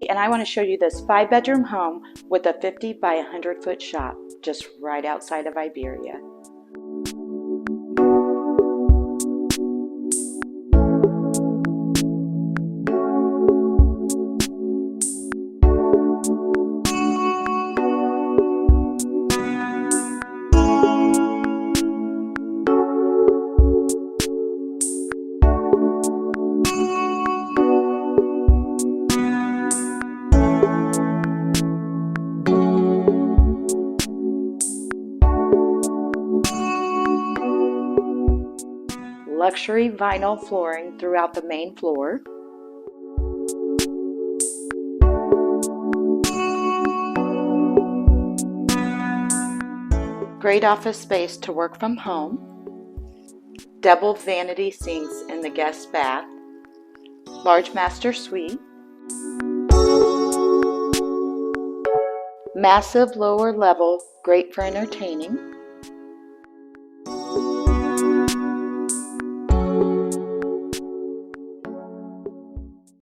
And I want to show you this 5-bedroom home with a 50 by 100 foot shop just right outside of Iberia. Luxury vinyl flooring throughout the main floor. Great office space to work from home. Double vanity sinks in the guest bath. Large master suite. Massive lower level, great for entertaining.